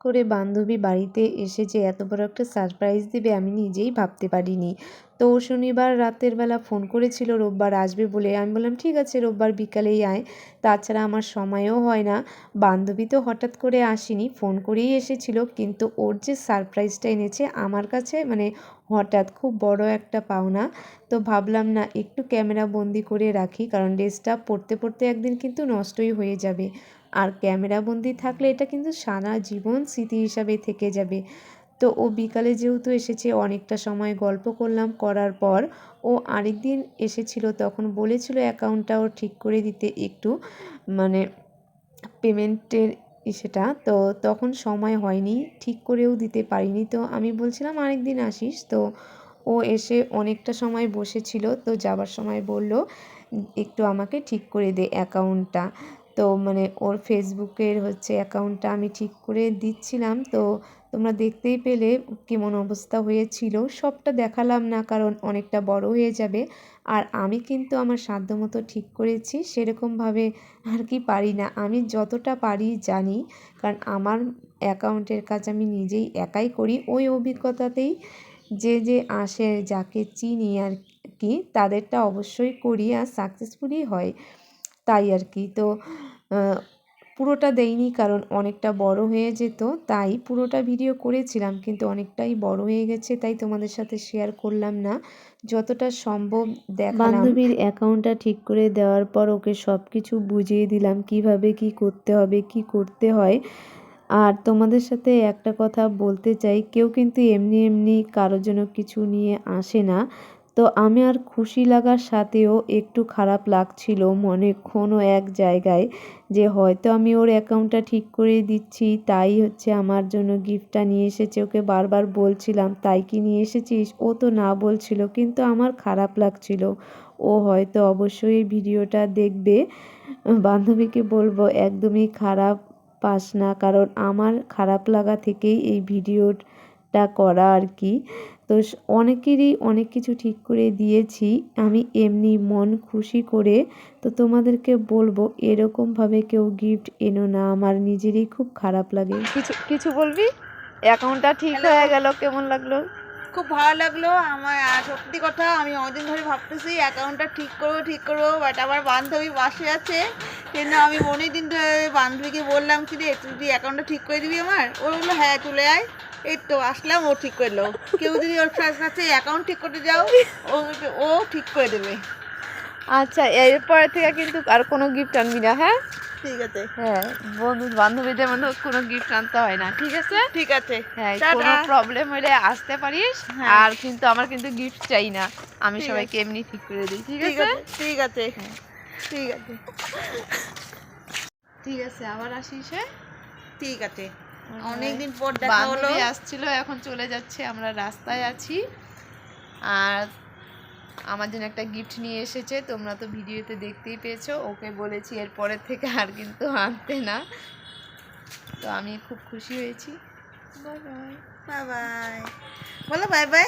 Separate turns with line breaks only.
করে বান্ধবী বাড়িতে এসে যে এত বড় একটা সারপ্রাইজ দেবে আমি নিজেই ভাবতে পারিনি। তো ও শনিবার রাতের বেলা ফোন করেছিল রোববার আসবে বলে। আমি বললাম ঠিক আছে রোববার বিকালেই আয়, তাছাড়া আমার সময়ও হয় না। বান্ধবী তো হঠাৎ করে আসেনি, ফোন করেই এসেছিল, কিন্তু ওর যে সারপ্রাইজটা এনেছে আমার কাছে মানে হঠাৎ খুব বড় একটা পাওনা। তো ভাবলাম না একটু ক্যামেরা বন্দি করে রাখি, কারণ ড্রেসটা পরতে পরতে একদিন কিন্তু নষ্টই হয়ে যাবে। আর ক্যামেরা বন্দি থাকলে এটা কিন্তু সারা জীবন স্মৃতি হিসাবে থেকে যাবে। তো ও বিকালে যেহেতু এসেছে অনেকটা সময় গল্প করলাম, করার পর ও আরেক দিন এসেছিল, তখন বলেছিল অ্যাকাউন্টটা ও ঠিক করে দিতে একটু, মানে পেমেন্টের সেটা তো তখন সময় হয়নি, ঠিক করেও দিতে পারিনি। তো আমি বলছিলাম আরেক দিন আসিস, তো ও এসে অনেকটা সময় বসেছিল। তো যাবার সময় বলল একটু আমাকে ঠিক করে দে অ্যাকাউন্টটা। তো মানে ওর ফেসবুকের অ্যাকাউন্টটা আমি ঠিক করে দিচ্ছিলাম। তো তোমরা দেখতেই পেলে কেমন অবস্থা হয়েছিল। সবটা দেখালাম না কারণ অনেকটা বড় হয়ে যাবে। আর আমি কিন্তু আমার সাধ্যমতো ঠিক করেছি, সেরকমভাবে আর কি পারি না। আমি যতটা পারি জানি, কারণ আমার অ্যাকাউন্টের কাজ আমি নিজেই একাই করি। ওই অভিজ্ঞতাতেই যে আসে, যাকে চিনি আর কি, তাদেরটা অবশ্যই করি আর সাকসেসফুলি হয়, তাই আর কি। তো পুরোটা দেইনি কারণ অনেকটা বড় হয়ে যেত, তাই পুরোটা ভিডিও করেছিলাম কিন্তু অনেকটাই বড় হয়ে গেছে, তাই তোমাদের সাথে শেয়ার করলাম না, যতটা সম্ভব দেখালাম। বান্ধবীর অ্যাকাউন্টটা ঠিক করে দেওয়ার পর ওকে সব কিছু বুঝিয়ে দিলাম কিভাবে কি করতে হবে, কি করতে হয়। আর তোমাদের সাথে একটা কথা বলতে চাই, কেউ কিন্তু এমনি এমনি কারোর জন্য কিছু নিয়ে আসে না। তো আমি আর খুশি লাগার সাথেও একটু খারাপ লাগছিল মনে কোনো এক জায়গায়, যে হয়তো আমি ওর অ্যাকাউন্টটা ঠিক করে দিচ্ছি তাই আমার জন্য গিফটটা নিয়ে এসেছে। ওকে বারবার বলছিলাম তাই কি নিয়ে এসেছিস, ও তো না বলছিল, কিন্তু আমার খারাপ লাগছিল। ও হয়তো অবশ্যই এই ভিডিওটা দেখবে। বান্ধবীকে বলবো একদমই খারাপ পাস না, কারণ আমার খারাপ লাগা থেকেই এই ভিডিওটা করা আর কি। তো অনেকেরই অনেক কিছু ঠিক করে দিয়েছি আমি এমনি মন খুশি করে। তো তোমাদেরকে বলবো এরকমভাবে কেউ গিফট এনো না, আমার নিজেরই খুব খারাপ লাগে। কিছু কিছু বলবি? অ্যাকাউন্টটা ঠিক হয়ে গেল, কেমন লাগলো?
খুব ভালো লাগলো আমার। সত্যি কথা, আমি অনেকদিন ধরে ভাবতেছি অ্যাকাউন্টটা ঠিক করবো, বাট আমার বান্ধবী পাশে আছে, কিন্তু আমি অনেক দিন ধরে বান্ধবীকে বললাম কি রে তুই অ্যাকাউন্টটা ঠিক করে দিবি আমার। ও বললো হ্যাঁ চলে আয়। এই তো আসলাম, ও ঠিক করলো। কেউ যদি ওর কাছে অ্যাকাউন্ট ঠিক করতে যাও, ও ঠিক করে দেবে।
আচ্ছা, এরপরে থেকে কিন্তু আর কোনো গিফট আনবি না, হ্যাঁ?
ঠিক আছে।
হ্যাঁ, বন্ধু বান্ধবীদের মধ্যে কোনো গিফট আনতে হয় না, ঠিক আছে?
ঠিক আছে,
হ্যাঁ, কোনো প্রবলেম হলে আসতে পারিস। আর কিন্তু আমার কিন্তু গিফট চাই না, আমি সবাইকে এমনি ঠিক করে দিই, ঠিক আছে?
ঠিক আছে, ঠিক আছে,
ঠিক আছে, আবার আসিস। হ্যাঁ,
ঠিক আছে। অনেকদিন পর দেখা হলো।
বান্ধবী আসছিল, এখন চলে যাচ্ছে, আমরা রাস্তায় আছি। আর আমার জন্য একটা গিফট নিয়ে এসেছে, তোমরা তো ভিডিওতে দেখতেই পেয়েছো। ওকে বলেছি এরপরের থেকে আর কিন্তু আনতে না। তো আমি খুব খুশি হয়েছি। Bye bye.
বাই বাই, বলো বাই বাই।